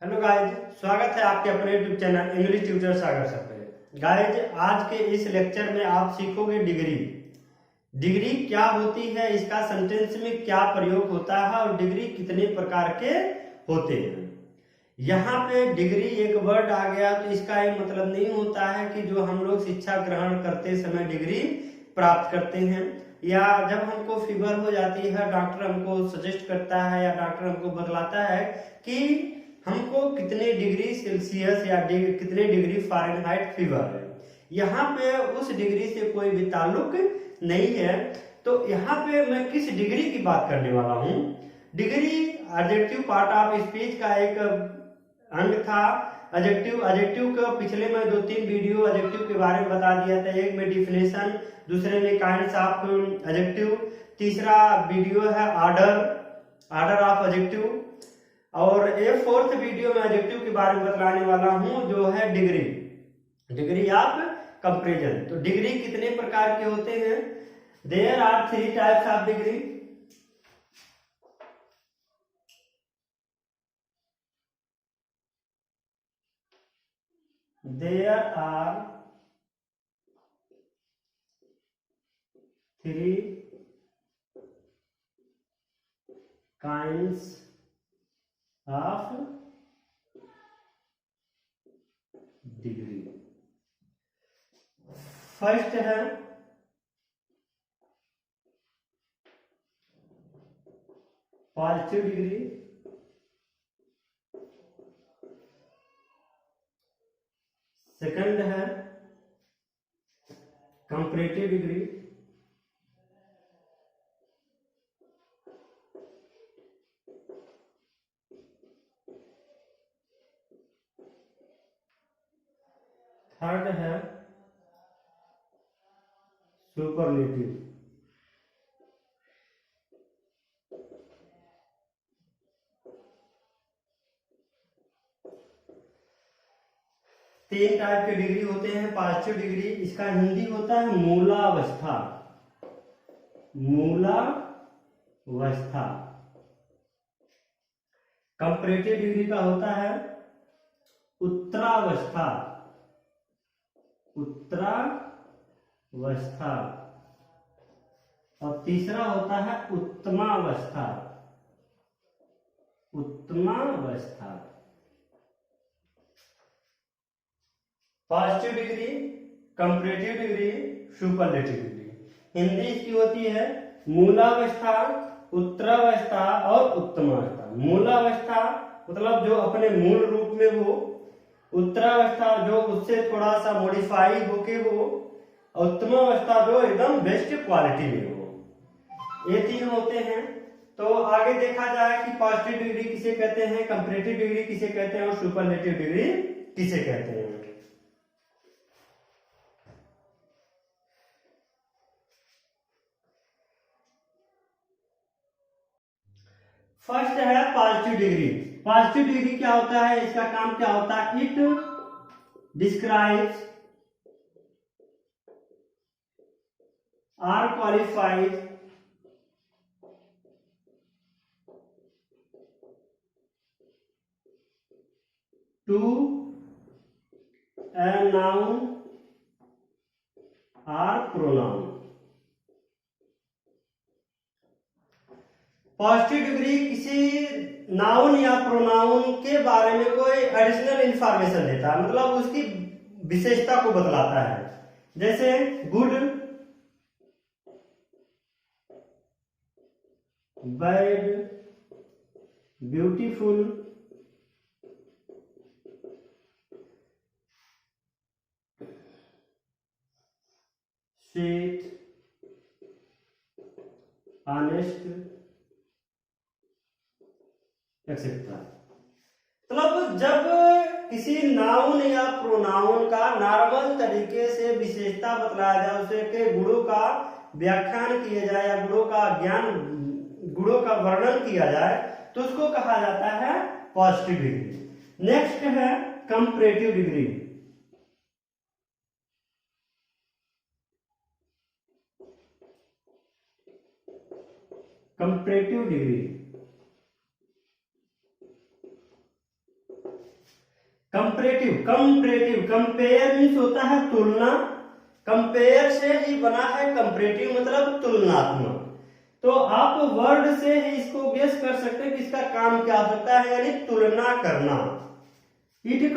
Hello guys, स्वागत है आपके अपने यूट्यूब चैनल इंग्लिश ट्यूटर सागर सर पे। गाइज, आज के इस लेक्चर में आप सीखोगे डिग्री। डिग्री क्या होती है, इसका सेंटेंस में क्या प्रयोग होता है और डिग्री कितने प्रकार के होते हैं। यहाँ पे डिग्री एक वर्ड आ गया तो इसका ये मतलब नहीं होता है कि जो हम लोग शिक्षा ग्रहण करते समय डिग्री प्राप्त करते हैं, या जब हमको फीवर हो जाती है डॉक्टर हमको सजेस्ट करता है या डॉक्टर हमको बतलाता है कि हमको कितने डिग्री सेल्सियस या कितने डिग्री फ़ारेनहाइट फीवर है। यहाँ पे उस डिग्री से कोई भी ताल्लुक नहीं है। तो यहाँ पे मैं किस डिग्री की बात करने वाला हूँ। Degree adjective part of speech का एक अंग था। एडजेक्टिव का पिछले में 2-3 वीडियो एडजेक्टिव के बारे में बता दिया था। एक में डिफिनेशन, दूसरे में काइंड्स ऑफ एडजेक्टिव, तीसरा वीडियो है ऑर्डर ऑफ एडजेक्टिव, और ये फोर्थ वीडियो में एडजेक्टिव के बारे में बतलाने वाला हूं जो है डिग्री ऑफ कंपैरिजन। तो डिग्री कितने प्रकार के होते हैं? There are 3 types of degree. There are 3 kinds of degree. First है पॉजिटिव डिग्री, सेकंड है कंपैरेटिव डिग्री, थर्ड है सुपरलेटिव। तीन टाइप के डिग्री होते हैं। पॉजिटिव डिग्री, इसका हिंदी होता है मूलावस्था। मूलावस्था। कंपैरेटिव डिग्री का होता है उत्तरावस्था। उत्तरावस्था। और तीसरा होता है उत्तमावस्था। उत्तमावस्था। Positive degree, comparative degree, superlative degree. Hindi इसकी होती है मूलावस्था, उत्तरावस्था और उत्तमावस्था। मूलावस्था मतलब जो अपने मूल रूप में हो, उत्तरावस्था जो उससे थोड़ा सा मॉडिफाई होके हो, उत्तमावस्था जो एकदम बेस्ट क्वालिटी में हो। ये तीन होते हैं। तो आगे देखा जाए कि पॉजिटिव डिग्री किसे कहते हैं, कंपैरेटिव डिग्री किसे कहते हैं और सुपरलेटिव डिग्री किसे कहते हैं। फर्स्ट है पॉजिटिव डिग्री। पॉजिटिव डिग्री क्या होता है, इसका काम क्या होता है? It describes or qualifies to a noun or pronoun। Positive degree किसी नाउन या प्रोनाउन के बारे में कोई एडिशनल इंफॉर्मेशन देता है, मतलब उसकी विशेषता को बतलाता है। जैसे good, bad, beautiful, sweet, honest, etcetera. मतलब जब किसी नाउन या प्रोनाउन का नॉर्मल तरीके से विशेषता बतलाया जाए, उसे के गुणों का व्याख्यान किया जाए या गुणों का ज्ञान, गुणों का वर्णन किया जाए, तो उसको कहा जाता है पॉजिटिव डिग्री। नेक्स्ट है comparative degree. Comparative degree comparative, comparative, compare means होता है तुलना, कंपेयर से ही बना है कंपैरेटिव मतलब तुलनात्मक। तो आप वर्ड से ही इसको गेस कर सकते हैं कि इसका काम क्या हो सकता है, यानी तुलना करना। It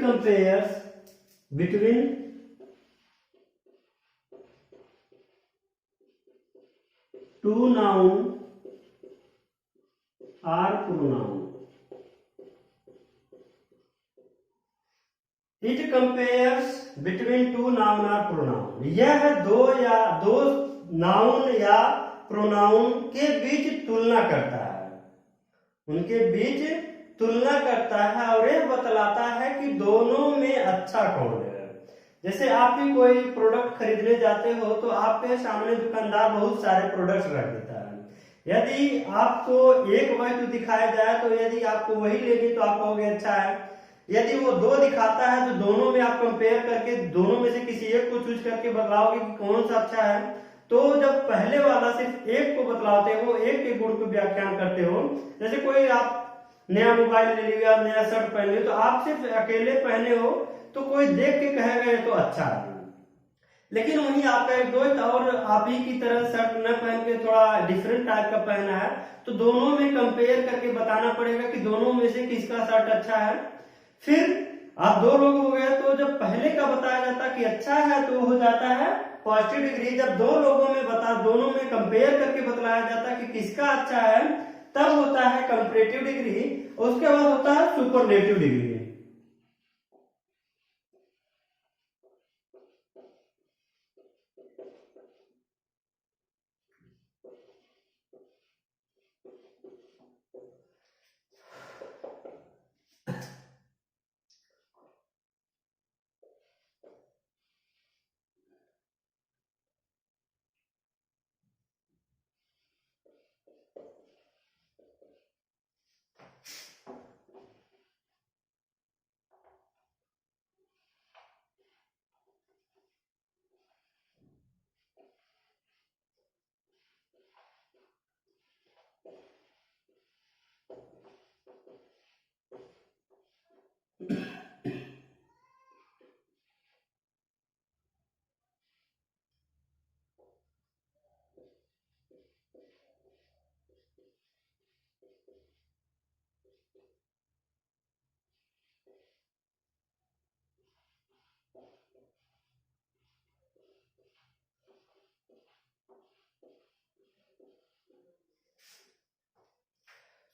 compares between two noun or pronoun. It compares between two noun or pronoun. यह दो नाउन या प्रोनाउन के बीच तुलना करता है, उनके बीच तुलना करता है और यह बतलाता है कि दोनों में अच्छा कौन है। जैसे आप भी कोई प्रोडक्ट खरीदने जाते हो तो आपके सामने दुकानदार बहुत सारे प्रोडक्ट्स रख देता है। यदि आपको एक वस्तु दिखाया जाए तो यदि आपको वही लेनी तो आप कहोगे अच्छा है। यदि वो दो दिखाता है तो दोनों में आप कंपेयर करके दोनों में से किसी एक को चूज करके बतलाओगे कि कौन सा अच्छा है। तो जब पहले वाला सिर्फ एक को बतलाते हो, एक के गुण को व्याख्यान करते हो, जैसे कोई आप नया मोबाइल ले लिया, नया शर्ट पहन लिया, तो आप सिर्फ अकेले पहने हो तो कोई देख के कहेगा ये तो अच्छा है। लेकिन वहीं आपका एक दोस्त और आप ही की तरह शर्ट न पहन के थोड़ा डिफरेंट टाइप का पहना है, तो दोनों में कंपेयर करके बताना पड़ेगा कि दोनों में से किसका शर्ट अच्छा है। फिर आप दो लोग हो गए तो जब पहले का बताया जाता कि अच्छा है तो हो जाता है पॉजिटिव डिग्री। जब दो लोगों में दोनों में कंपेयर करके बतलाया जाता कि किसका अच्छा है तब होता है कंपैरेटिव डिग्री। उसके बाद होता है सुपरलेटिव डिग्री।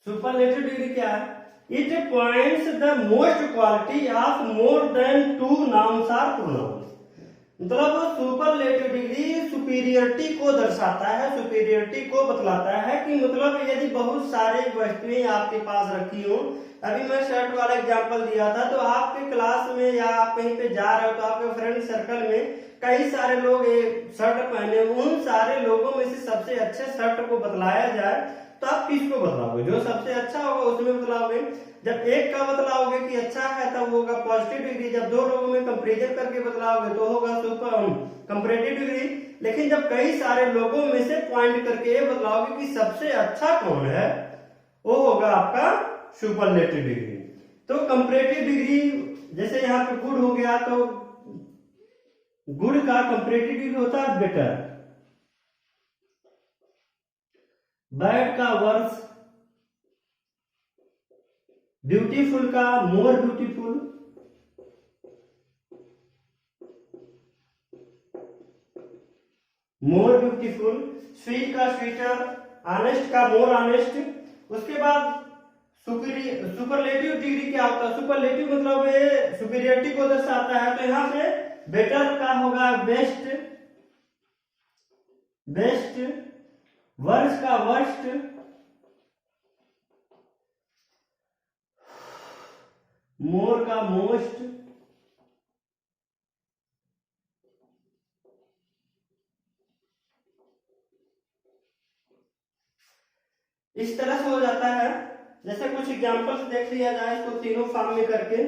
सुपरलेटिव डिग्री क्या है? It points the most quality of more than two nouns or pronoun. मतलब सुपरलेटिव डिग्री सुपीरियरिटी को दर्शाता है, सुपीरियरिटी को बतलाता है कि मतलब यदि बहुत सारे वस्तुएं आपके पास रखी हो, अभी मैं शर्ट वाला एग्जांपल दिया था, तो आपके क्लास में या आप कहीं पे जा रहे हो तो आपके फ्रेंड सर्कल में कई सारे लोग एक शर्ट पहने, उन सारे लोगों में से सबसे अच्छे शर्ट को बतलाया जाए तो आप किसको बतलाओगे? जो सबसे अच्छा होगा उसमें बतलाओगे। जब एक का बतलाओगे कि अच्छा है तब होगा पॉजिटिव डिग्री। जब दो लोगों में कंपैरिजन करके बतलाओगे तो होगा सुपर कंपैरेटिव डिग्री। लेकिन जब कई सारे लोगों में से पॉइंट करके ये बतलाओगे कि सबसे अच्छा कौन है, वो होगा आपका सुपरलेटिव डिग्री। तो कंपैरेटिव डिग्री जैसे यहाँ पे गुड हो गया तो गुड का कंपैरेटिव डिग्री होता है बेटर, बैड का वर्स, ब्यूटीफुल का more beautiful, more beautiful, sweet का स्वीटर, ऑनेस्ट का मोर ऑनेस्ट। उसके बाद सुपरलेटिव डिग्री क्या होता है? सुपरलेटिव मतलब ये सुपीरियरिटी को दर्शाता है, तो यहां से बेटर का होगा बेस्ट, बेस्ट, वर्स्ट का वर्स्ट, मोर का मोस्ट, इस तरह से हो जाता है। जैसे कुछ एग्जांपल्स देख लिया जाए इसको तीनों फॉर्म में करके।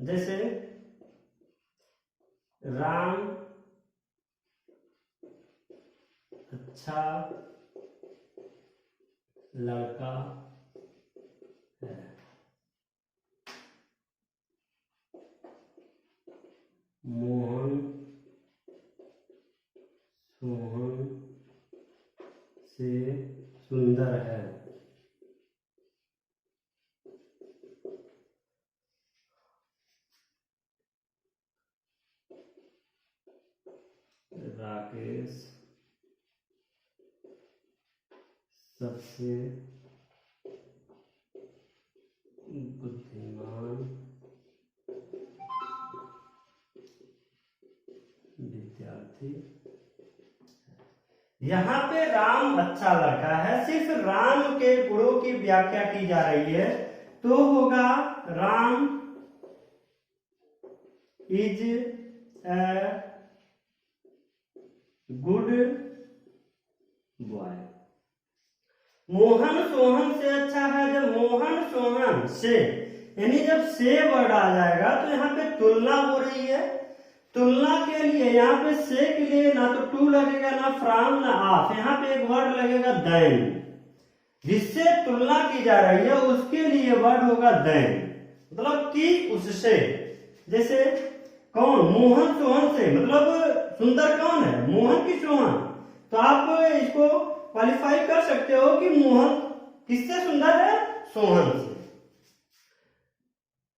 जैसे राम अच्छा लड़का है। मोहन सोहन से सुंदर है। राकेश सबसे बुद्धिमान विद्यार्थी। यहाँ पे राम अच्छा लड़का है, सिर्फ राम के गुणों की व्याख्या की जा रही है, तो होगा Ram is a good boy. Mohan Sohan से अच्छा है। जब मोहन सोहन से यानी जब से वर्ड आ जाएगा तो यहाँ पे तुलना हो रही है। तुलना के लिए यहाँ पे से के लिए ना तो टू लगेगा, ना फ्रॉम, ना ऑफ, यहाँ पे एक वर्ड लगेगा देन। जिससे तुलना की जा रही है उसके लिए वर्ड होगा देन, मतलब कि उससे। जैसे कौन, मोहन सोहन से, मतलब सुंदर कौन है, मोहन की सोहन। तो आप इसको क्वालिफाई कर सकते हो कि मोहन किससे सुंदर है, सोहन से।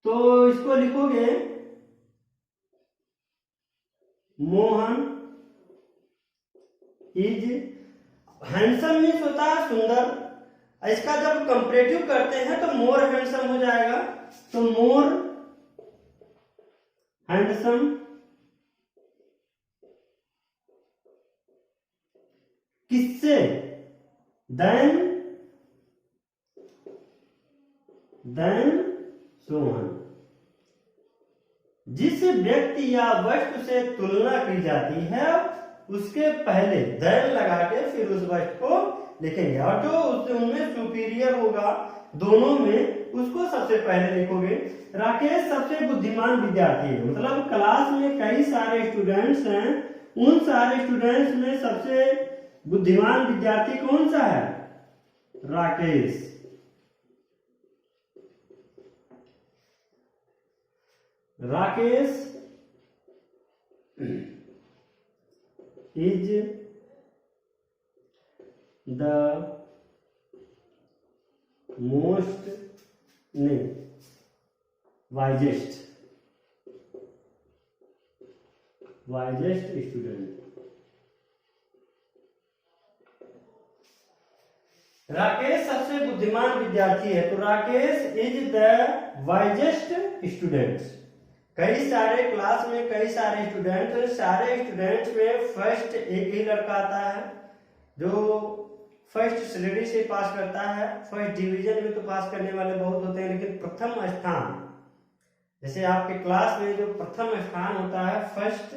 तो इसको लिखोगे मोहन इज हैंडसम, मीन्स होता है सुंदर। इसका जब कंपैरेटिव करते हैं तो मोर हैंडसम हो जाएगा। तो मोर हैंडसम किससे, देन सोहन। जिस व्यक्ति या वस्तु से तुलना की जाती है उसके पहले देन लगा के फिर उस वस्तु को लिखेंगे, और जो उनमें सुपीरियर होगा दोनों में उसको सबसे पहले लिखोगे। राकेश सबसे बुद्धिमान विद्यार्थी है, मतलब क्लास में कई सारे स्टूडेंट्स हैं, उन सारे स्टूडेंट्स में सबसे बुद्धिमान विद्यार्थी कौन सा है, Rakesh. Rakesh is the most wisest student. Rakesh सबसे बुद्धिमान विद्यार्थी है, तो Rakesh is the wisest student. कई सारे क्लास में कई सारे स्टूडेंट, सारे स्टूडेंट्स में फर्स्ट एक ही लड़का आता है जो फर्स्ट श्रेणी से पास करता है। फर्स्ट डिवीजन में तो पास करने वाले बहुत होते हैं, लेकिन प्रथम स्थान, जैसे आपके क्लास में जो प्रथम स्थान होता है, फर्स्ट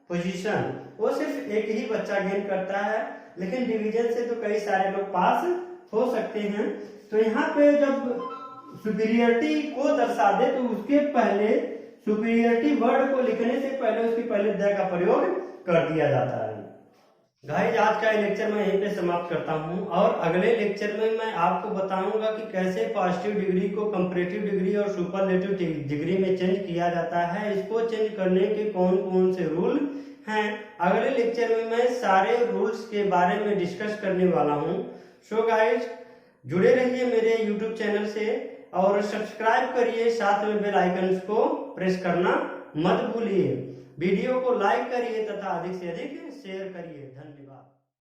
पोजीशन, वो सिर्फ एक ही बच्चा गेन करता है। लेकिन डिवीजन से तो कई सारे लोग पास हो सकते हैं। तो यहाँ पे जब सुपीरियरिटी को दर्शा दे तो उसके पहले सुपीरियरिटी वर्ड को लिखने से पहले उसकी पहले द का प्रयोग कर दिया जाता है। गाइस, आज का लेक्चर मैं यहीं पे समाप्त करता हूं, और अगले लेक्चर में मैं आपको बताऊंगा कि कैसे पॉजिटिव डिग्री को कंपैरेटिव डिग्री और सुपरलेटिव डिग्री में चेंज किया जाता है। इसको चेंज करने के कौन कौन से रूल हैं, अगले लेक्चर में मैं सारे रूल्स के बारे में डिस्कस करने वाला हूं। सो गाइस, जुड़े रहिए मेरे YouTube चैनल से और सब्सक्राइब करिए, साथ में बेल आइकन को प्रेस करना मत भूलिए। वीडियो को लाइक करिए तथा अधिक से अधिक शेयर करिए। धन्यवाद।